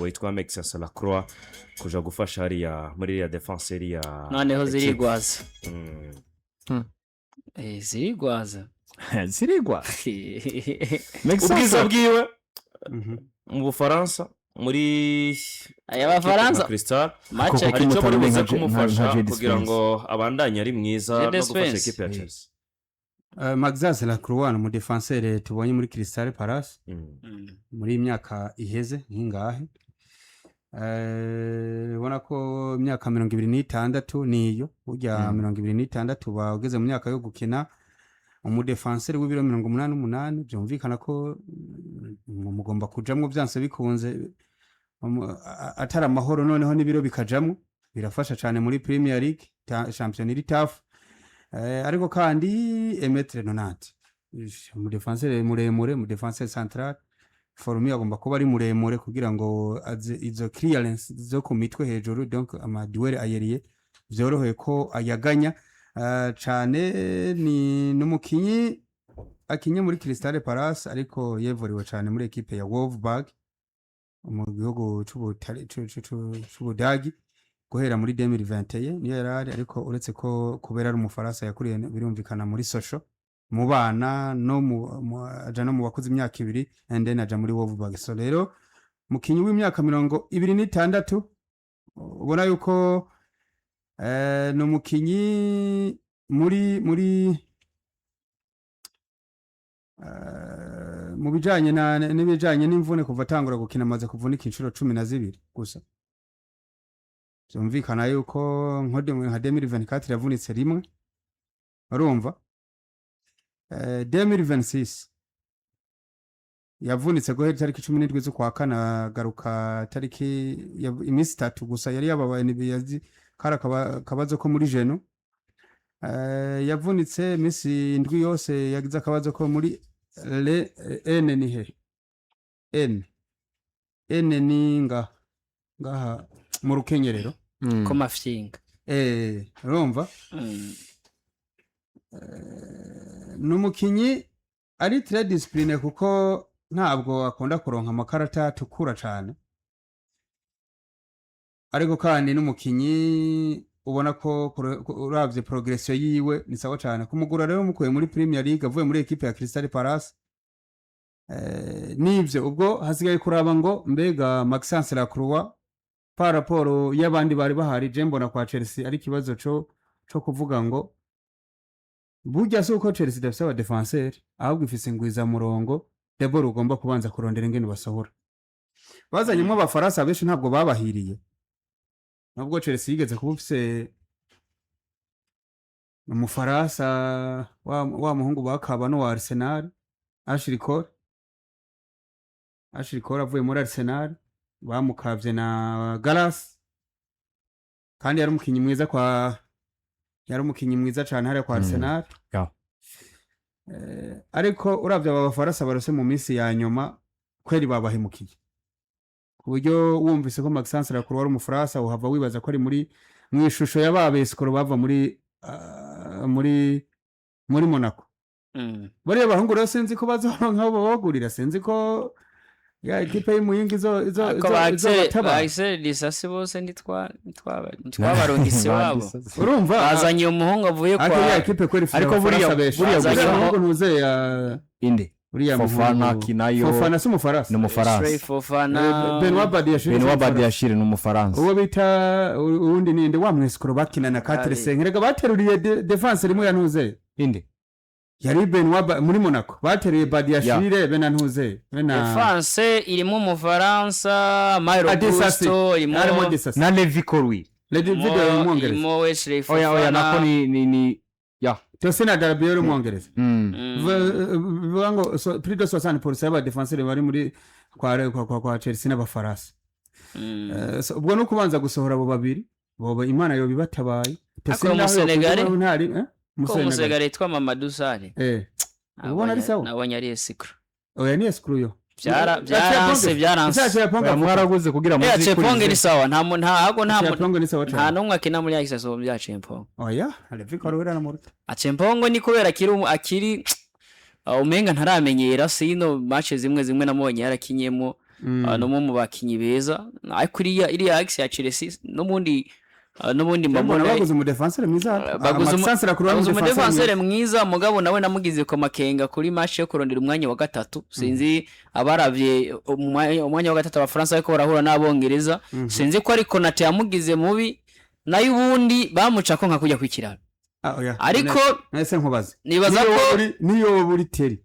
yitwa Mexence la Croix kuja gufasha hariya muri ya defenseur ya noneho zirigwaza zirigwaza ubwiza bwiwe mu Bufaransa muri Abafaransa Crystal aricyo muri buze kumufasha kugira ngo abandanye ari mwiza no gufasha equipe ya Chelsea. Mexence la Croix mu defenseur tubonye muri Crystal Palace muri imyaka iheze nkingahe ubona ko imyaka 26 niyo burya 26 bageze mu myaka yo gukina umudefenseur w'ibiro 88 byumvikana ko mugomba kujamwe byanse bikunze atari amahoro noneho n'ibiro bikajamwe birafasha cyane muri Premier League Champions League tough ariko kandi Emetre Nonat umudefenseur muremure mu defenseur central forume agomba kuba ari muremure kugira ngo izo clearance zo ku mitwe hejuru donc amaduel ayeriye byoroheye ko ayaganya cyane ni numukinyi akinye muri Crystal Palace ariko yevoriwe cyane muri equipe ya Wolfsburg mu gihugu c'Ubudagi guhera muri 2021 niyo yarari ariko uretse ko kubera ari umufaransa yakuriye birumvikana muri social mu bana no mu bakoze imyaka 2 and then aja muri Wolfsburg. So rero mukinyi w'imyaka 26 ubona yuko no mukinyi muri mu bijanye n'ibijanye n'imvune kuva tangura gukina amaze kuvunika inshuro 12 gusa. Byumvikana yuko nka 2024 yavunitse rimwe urumva 2026 yavunitse guhera tariki 17 z'ukwa kana garuka tariki imisi 3 gusa yari yababaye nibiyazi kara kabazo ko muri jeno yavunitse imisi indwi yose yagize akabazo ko muri le n ni he n ni ngaha mu rukenyerero ko mafyinga urumva numukinyi ari très discipline kuko ntabwo akunda kuronka amakarata tukura cyane ariko kandi numukinyi ubona ko uravye progression yiwe ni sawa cyane kumugura rero mukuye muri Premier League avuye muri equipe ya Crystal Palace nivyo ubwo hasigaye kuraba ngo mbega Mexence la Croix par rapport y'abandi bari bahari je mbona kwa Chelsea ari kibazo cyo kuvuga ngo burya suko Chelsea dafise aba defenseur ahubwo ifise ngwiza murongo debo rugomba kubanza kurondera ingene basohora bazanyemo abafaransa benshi ntabwo babahiriye nubwo Chelsea yigeze kubufise umufaransa wa muhungu bakaba no wa Arsenal Ashley Cole avuye muri Arsenal bamukavye na Galas kandi yari umukinyi mwiza cyane hari kwa Arsenal ariko uravye abafaransa barose mu minsi ya nyuma kweri babahemukiye kuburyo wumvise ko Mexence la Croix ari umufaransa uhava wibaza ko ari muri mwishusho y'ababeskoro bava muri Monaco bari abahungu rero sinzi ko bazoronka bagurira sinzi ko ya equipe y'imuyingi izo bahise lisasi bose ntitwabarungise wabo urumva bazanye umuhungu avuye kwa equipe kweri ariko buriya ntuze ya inde Fofana kinayo Fofana si umufaransa ni umufaransa Fofana Benoit Badiashile ni umufaransa uwo bita urundi ninde wa mweskoro bakina na 4-5 rega bateruriye defense rimwe yantuze inde yari Benoit muri Monaco bateruye Badiashile bena ntuze defense irimo umufaransa Mairo Gusto irimo na Livecontroller irimo Wesley Fofana oya nako ni ya Tosina Darbiero mwongereza vango plus de 60% y'aba defenseurs bari muri kwa Chelsea n'abafaransa ubwo no kubanza gusohora abo babiri boba Imana yo bibatabaye Tosina Musenegal yitwa Mamadou Sane ubona ari sawa nabonye ari escro oya ni escro yo byaranse mwaraguze kugira muzi kuri Cheponge ni sawa nta Cheponge ni sawa cyane nta numwe akina muri Ajax so bya Cheponge oya Livecontroller na muruta Cheponge ni kubera akiri umenga ntaramenyera sino match zimwe namubonye yarakinyemo no mu bakinyi beza ariko iriya axe ya Chelsea n'ubundi mbona baguze mu defenseur mwiza baguze mu defenseur mwiza mugabo nawe namugize ko makenga kuri match yo kurondera umwanya wa gatatu sinzi abaravye umwanya wa gatatu abafaransa ariko barahura n'abongereza sinzi ko ariko Konate yamugize mubi nayo ubundi bamuca ko nka kujya kwikirana ariko nese nkubaze nibaza ko niyo buri teri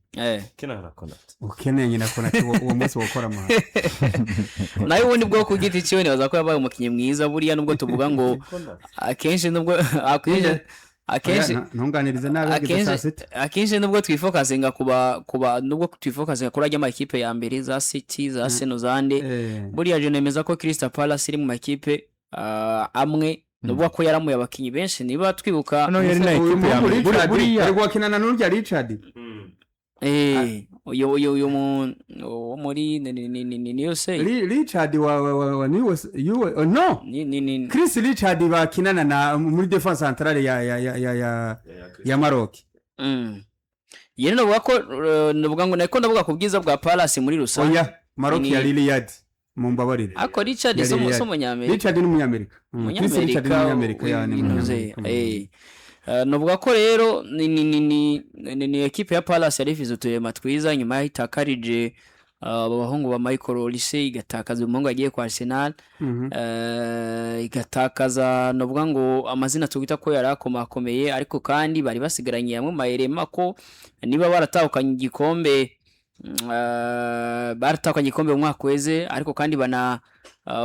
kenana Konate ukeneye nyina Konate uwo munsi wokora ama nayo ubundi bwo kugiti ciwe nibaza ko yabaye umukinyi mwiza buriya nubwo tuvuga ngo akenshi nubwo ntunganirize nabi akenshi nubwo twifokasinga kuba nubwo twifokasinga kuri ajya amakipe ya mbere za City za Arsenal zande buriya je nemeza ko Crystal Palace iri mu makipe amwe nubwo ko yaramuye abakinyi benshi niba twibuka no yari na equipe ya mbere buriya ari gwakinana n'urya Richard uyu muri niyo se Richard wa no Chris Richard bakinana na muri defense centrale ya Maroc yene novuga ngo nako ndavuga ku bwiza bwa Palace muri rusange oya Maroc ya Riyadh mumbabarire ako Richard so munyamerika Richard ni munyamerika Chris Richard ni munyamerika yani novuga ko rero ni equipe ya Palace yari ifite utuyema twiza nyuma y'itakarije abahungu ba Michael Olise igatakaza umuhungu yagiye kwa Arsenal igatakaza novuga ngo amazina tugita ko yarakomakomeye ariko kandi bari basigaranye yamwe mayerema ko niba baratahukanye igikombe mu mwaka weze ariko kandi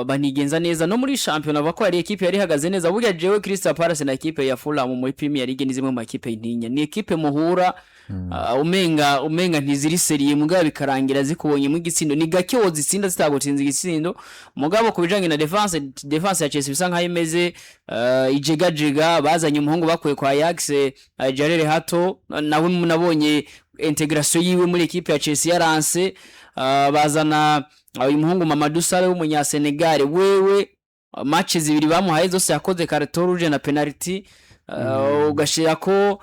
banigenza neza no muri championnat bako ari equipe yari hagaze neza burya jewe Crystal Palace na equipe ya Fulham muri Premier League nizimwe mu equipe intinya ni equipe muhura umenga ntiziri serie mugabo bikarangira zikubonye mu gitsindo ni gake wozitsinda zitagotinze igitsindo mugabo kubijanye na defense ya Chelsea bisanga imeze ijegajega bazanye umuhungu bakuye kwa Ajax Jarere Hato nawe nabonye integration yiwe muri equipe ya Chelsea yaranse bazana uyu muhungu Mamadou Sale w'umunya Senegal wewe match zibiri bamuhaye zose yakoze carton rouge na penalty ugashira ko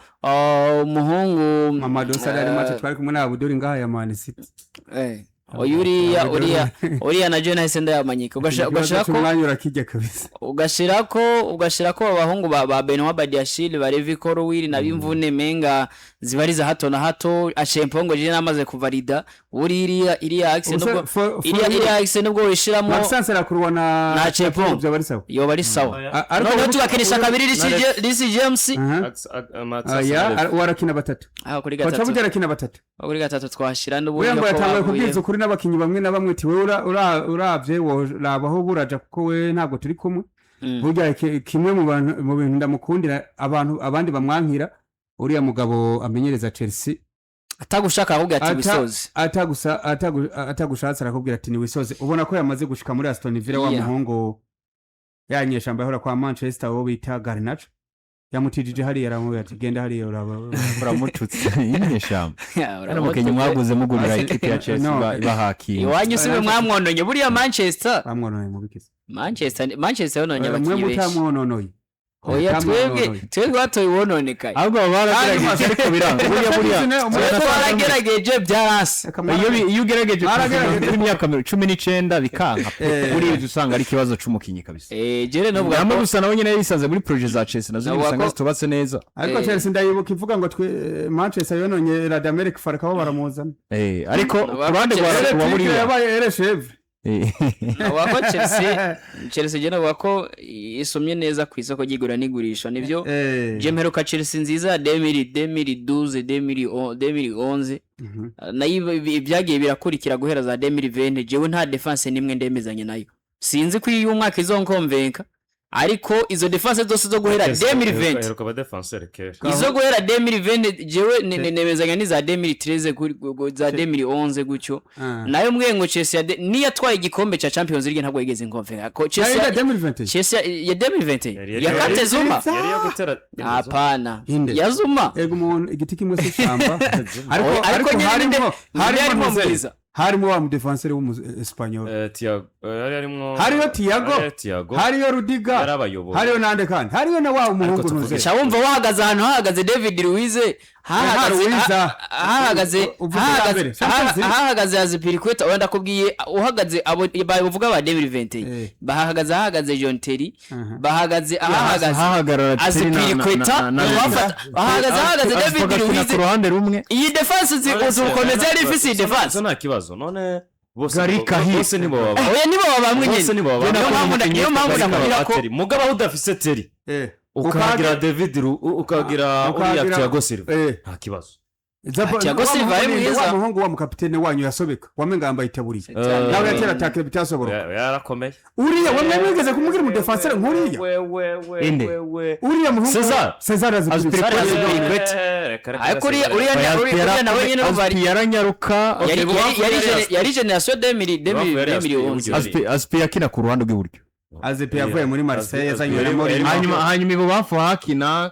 umuhungu Mamadou Sale ari match twari kumwe na Abdul ngaha ya Man City Uriya na Jena Hesenda yamanyika ugashira ko abahungu ba Benoit Badiashile ba Livecontroller na bimvune menga zibariza hato na hato achempongo je namaze kuvalida iriya axe nubwo wishiramo Mexence arakurwa na chempongo byo bari sawa yo bari sawa ariko tubakinisha kabiri Risi James warakina batatu kuri gatatu bacha bugerakina batatu kuri gatatu twashira n'ubundi ko yatangaye kubwiza kuri n'abakinyi bamwe na bamwe ti wewe uravye rabaho buraja kuko we ntabwo turi kumwe burya kimwe mu bintu ndamukundira abandi bamwankira uriya mugabo amenyereza Chelsea atagushaka ahubwo ati wisoze atagushatse arakubwira ati ni wisoze ubona ko yamaze gushika muri Aston Villa wa muhongo yanyesha mbahora kwa Manchester wo bita Garnacho yamutijije hari yaramwe ati genda hari uramututse inyeshamba aramukenye mwaguze mugurira ikipe ya Chelsea bahaki iwanyu sibe mwamwononye buriya Manchester bamwonoye mu bikiza Manchester yononye abakinyi benshi mutamwononoye oya twebwe batoye wononekaye ahubwo baragerageje ariko biranga buriya baragerageje byarase iyo ugerageje muri myaka 19 bikanka buriya usanga ari ikibazo c'umukinyi kabisa jere no bwa namo gusa nawe nyine yisanze muri projet za Chelsea nazo bisanga zitubatse neza ariko Chelsea ndayibuka ivuga ngo Manchester yononye Radamel Falcao baramuzana ariko abandi rwa buriya yabaye RSV wako Chelsea jeno wako isomye neza ku isoko gigura nigurisha nivyo Jemheruka Chelsea nziza 2011 nayo ibyagiye birakurikira guhera za 2020 jewe nta defense nimwe ndemezanye nayo sinzi ko iyi umwaka izonkomvenka ariko izo defense zose zo guhera 2020 izo guhera 2020 jewe nemezanya ni za 2013 za 2011 gucyo nayo mwengo Chelsea niyo atwaye igikombe cha Champions League ntabwo yigeze inkonfera ko Chelsea ya 2020 yakate Zuma yari yagutera hapana ya Zuma ego umuntu igiti kimwe cy'ishamba ariko harimo mwiza harimo wa defenseur w'umuespanyol hariyo Thiago hariyo Rudiga hariyo nande kandi hariyo na wa umuhungu nuze cyawumva wahagaze ahantu hahagaze David Luiz hahagaze Azpilicueta wenda kubwiye uhagaze abo bavuga ba 2020 bahagaze John Terry bahagaze Azpilicueta bahagaze David Luiz ku ruhande rumwe iyi defense uzukomeza ari ifisi defense nta kibazo none bose nibo bamwe nyine niyo mpamvu nakubwira ko mugaba udafise Terry ukagira David ukagira uriya Thiago Silva nta kibazo Thiago Silva ari mwiza umuhungu wa mukapitene wanyu yasobeka wamenga yambaye itaburiye nawe yatera attaque bitasobora yarakomeye uriya wamwe mwigeze kumubwira mu defenseur nkuriya uriya muhungu Cesar Azpilicueta ariko uriya nawe nyine bari yaranyaruka yari generation 2011 Azpilicueta akina ku ruhande rw'iburyo Azepe yavuye muri Marseille yazanyuramo hanyuma ibo bafu hakina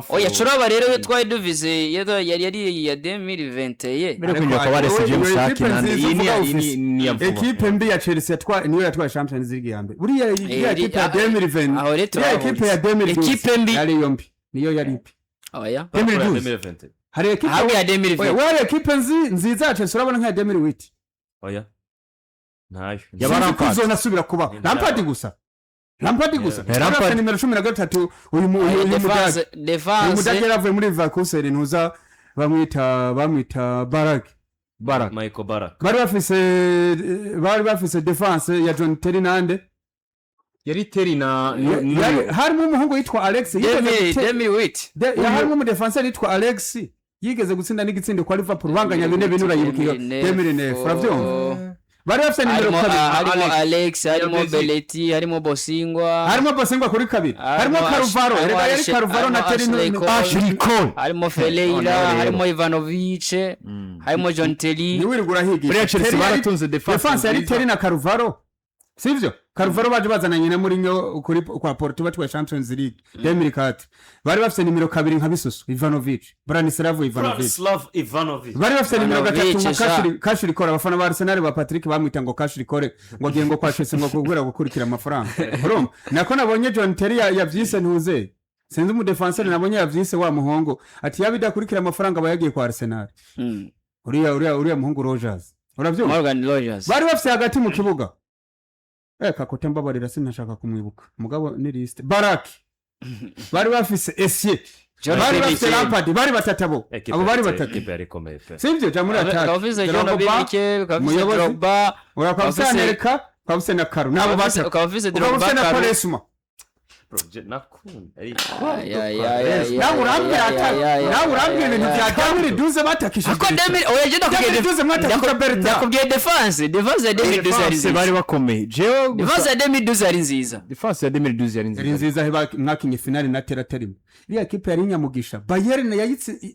oya choraba rero twari duvize yari ya 2020 mbere kunjya kwa bareseje mushakina ni equipe mbi ya Chelsea niyo yatwaye Champions League yambe buriya equipe ya 2020 aho rero equipe ya 2020 equipe mbi yari yombi niyo yari ipi oya 2020 hari equipe ya 2020 wari equipe nziza ya Chelsea urabona nka 2008 oya nayo yabarampa nasubira kuba Lampard gusa Lampard nimero 13 uyu mudage yaravuye muri Livecontroller ntuza bamwita Barak Michael Barak bari bafise defense ya John Terry nande yari Terry na harimo umuhungu yitwa Alex harimo umudefenseur yitwa Alex yigeze gutsinda n'igitsindo kwa Liverpool banganya bine binura yibukiye 2009 uravyumva bari bafite nimero 2 harimo Alex harimo Belletti harimo Bosingwa kuri kabiri harimo Carvalho yari Carvalho na Terry harimo Ferreira harimo Ivanovic harimo John Terry ni wirigura higi muri Chelsea baratunze defense yari Terry na Carvalho sivyo Carvalho baje bazananye na Mourinho kuri kwa Porto batwaye Champions League 2004 bari bafite nimero 2 nka Bisusu Ivanovic Branislav Ivanovic bari bafite nimero 3 Cash Rikora abafana ba Arsenal ba Patrick bamwita ngo Cash Rikore ngo agiye ngo kwa Chelsea ngo kugura gukurikira amafaranga urumva nako nabonye John Terry yavyise ntuze sinzi mu defenseur nabonye yavyise wa muhongo ati yabidakurikira amafaranga bayagiye kwa Arsenal uriya muhungu Rogers uravyumva Morgan Rogers bari bafite hagati mu kibuga kakote mbabarira sinashaka kumwibuka mugabo ni list Barak bari bafise Essier bari bafise Lampard bari batatabo abo bari batatu sivyo jamuri attack Clovis Jonobike Clovis Drogba urakafisa Amerika Clovis na Karo nabo batatu Clovis Drogba na Palesma nawe urambwira ibintu bya Demir duze batakishije ako Demir oya je ndakubwiye defense ya Demir duze ari nziza bari bakomeye jewe defense ya Demir duze ari nziza defense ya Demir duze ari nziza mwakinye finale na Terry iriya equipe yari nyamugisha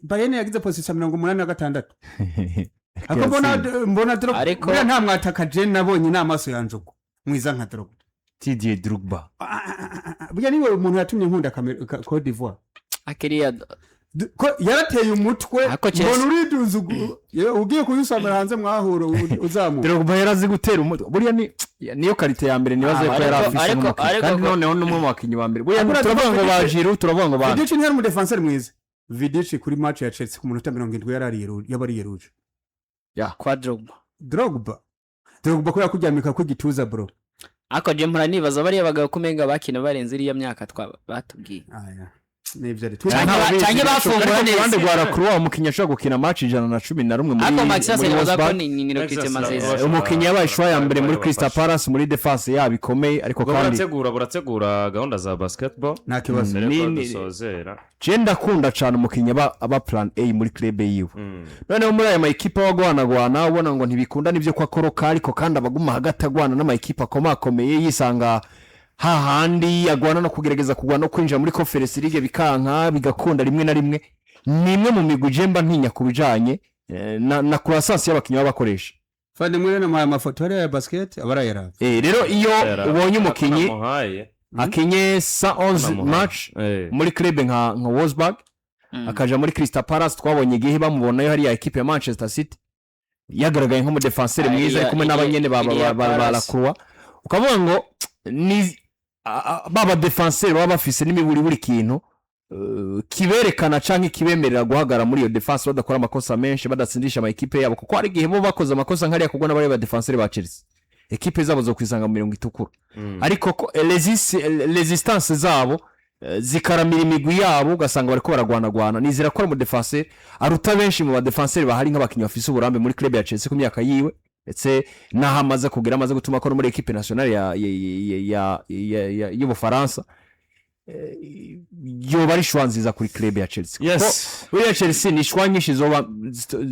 Bayern yagize position 86 ako mbona Drogba nta mwataka je nabonye n'amaso yanjuko mwiza nka Drogba Didier Drogba burya niwe umuntu yatumye nkunda Cote d'Ivoire akiriya yarateye umutwe mbona uriduze ugiye kuyusamira hanze mwahuro uzamuka Drogba yarazi gutera umutwe burya niyo karite ya mbere nibaze ko yarafise mu kandi noneho numwe mu bakinyi ba mbere burya turavuga ngo bajiru turavuga ngo ba Vidic ni mu defenseur mwiza Vidic kuri match ya Chelsea ku munota 70 yabariye ruje kwa Drogba ko yakujyamika ku gituza bro ako je mpora nibaza bari abagabo kumenga bakina barenze iriya myaka batubwiye nivyo ari cyangwa bafungura neza kandi gwara Croix umukinya ashobora gukina match 111 muri ako Mexence yaza ko ni rokite mazeza umukinya yabaye shwa ya mbere muri Crystal Palace muri defense yabo ikomeye ariko kandi burategura gahunda za basketball nta kibazo Cenda kunda cyane umukinya aba plan A muri club yiwe none muri aya ma equipe wagwana ubona ngo ntibikunda nivyo kwa koroka ariko kandi abaguma hagati agwana n'ama equipe akomakomeye yisanga hahandi agwana no kugerageza kugwana no kwinjira muri Conference League bikanka bigakunda rimwe na rimwe nimwe mu migwi jemba ntinya kubijanye na croissance y'abakinya babakoresha fande mwene na mafoto ya basket abarayera rero iyo ubonye umukinyi akinye 111 match muri club nka Wolfsburg akaja muri Crystal Palace twabonye igihe bamubona yo hari ya equipe ya Manchester City yagaragaye nko mu defenseur mwiza kumwe n'abanyene ba la Croix ukavuga ngo ni baba defenseur baba bafise n'imiburi buri kintu kiberekana canke kibemerera guhagara muri iyo defense badakora amakosa menshi badatsindisha ama equipe yabo kuko hari gihe bo bakoze amakosa nkari yakugwa n'abari ba defenseur ba Chelsea equipe zabo zo kwisanga mu 70 itukura ariko resistance zabo zikaramira imigwi yabo ugasanga bariko baragwana nizira ko mu defenseur aruta benshi mu ba defenseur bahari nk'abakinyi bafise uburambe muri club ya Chelsea ku myaka yiwe ndetse nahamaze kugira amaze gutuma ko muri equipe nationale ya y'Ubufaransa yo bari shwa nziza kuri club ya Chelsea yes kuri Chelsea ni shwa nyinshi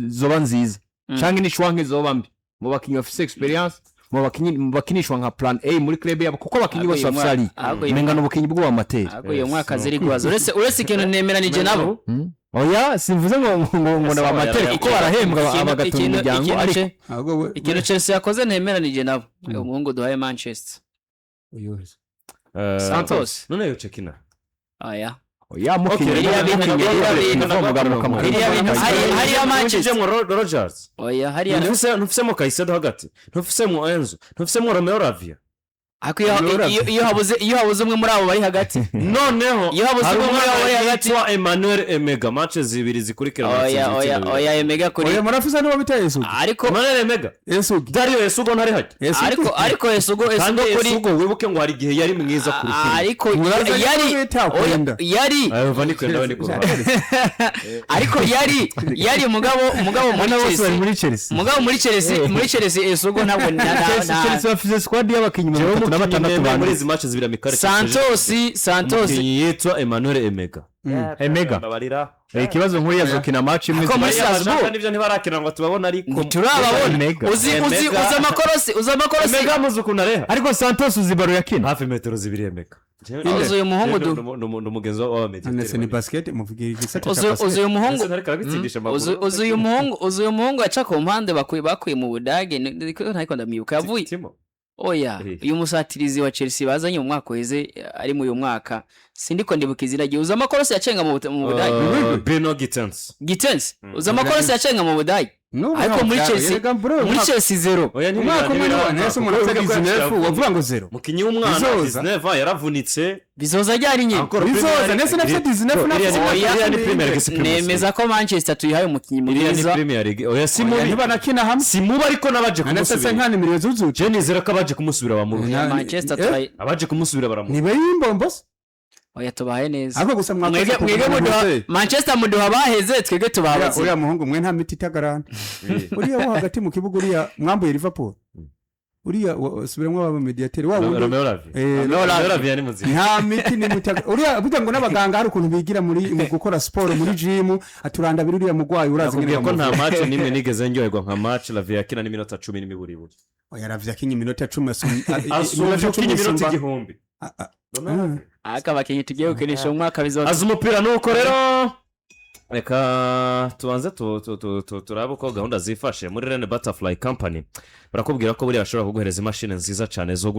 zoba nziza canke ni shwa nkizoba mbi mu bakinyi bafise experience mu bakinishwa nka plan A muri club yabo kuko bakinyi bose bafari mengano bukinyi bwo amateri ako iyo mwaka ziri kubaza uretse ikintu nemeranije nabo oya simvuze ngo na amateri kuko barahembwa abagatunga umuryango ariko ikintu Chelsea yakoze nemeranije nabo umuhungu duhaye Manchester Santos none yo chekina oya mukinyi hari ya Manchester Rogers oya hari ya ntufisemo Caicedo hagati ntufisemo Enzo ntufisemo Romeo Lavia ako iyo habuze umwe muri abo bari hagati noneho iyo habuze umwe muri abo bari hagati wa Emmanuel Emega matches zibiri zikurikirana oya Emega kuri oya murafisa nibo bita Yesu ariko Emmanuel Emega Yesu Dario Yesugo ntari hajya ariko Yesugo kuri Yesugo wibuke ngo hari gihe yari mwiza kuri ariko yari Vani kwenda wani ko ariko yari mugabo muri Chelsea Yesugo ntabwo Chelsea bafise squad y'abakinyi muri izi matches zibira mikare Santos yitwa Emmanuel Emega babarira ikibazo nkuri yazokina match imwe kandi nivyo ntibarakina ngo tubabona ariko turababona uzi amakorosi Emega muzukuna reha ariko Santos uzibaro yakina hafi metero zibiri Emega uzi uyu muhungu n'umugenzi wa Mediterane ni basket muvugira igisata cha basket uzi uyu muhungu aca ku mpande bakuye mu Budage ntako ndamwibuka yavuye oya uyu musatirizi wa Chelsea bazanye mu mwaka weze ari mu uyu mwaka sindiko ndibuka izina gihe uza amakorosi yacenga mu Budage Bruno Gitens uza amakorosi yacenga mu Budage ariko muri Chelsea zero umwaka umwe nese umuntu avuga 19 wavuga ngo zero mukinyi w'umwana 19 yaravunitse bizoza ryari nyine bizoza nese nafite 19 nemeza ko Manchester tuyihaye umukinyi mwiza Premier League oya simubi banakina hamwe simubi ariko nabaje kumusubira nese nkani miliyoni zuzuje je nizera ko abaje kumusubira bamuruye Manchester turayi abaje kumusubira baramuruye nibe yimbombos oya tubaye neza ariko gusa mwege Manchester muduha baheze twege tubabaze uriya muhungu mwe nta miti itagarana uriya wo hagati mu kibuga uriya mwambuye Liverpool uriya subiramo aba mediateur wa Romeo Lavia ni muzima nta miti ni mutaga uriya burya ngo n'abaganga hari ukuntu bigira muri mu gukora sport muri gym aturanda biri uriya mugwayi urazi ngene ko nta match nimwe nigeze njyoherwa nka match Lavia kina ni minota 10 n'imiburiburi oya Lavia kinyi minota 10 asumva kinyi minota igihumbi aka bakinyi tugiye gukinisha umwaka bizoza azi umupira nuko rero reka tubanze turabe uko gahunda zifashe muri Rene Butterfly Company barakubwira ko buri bashobora kuguhereza imashini nziza cyane zo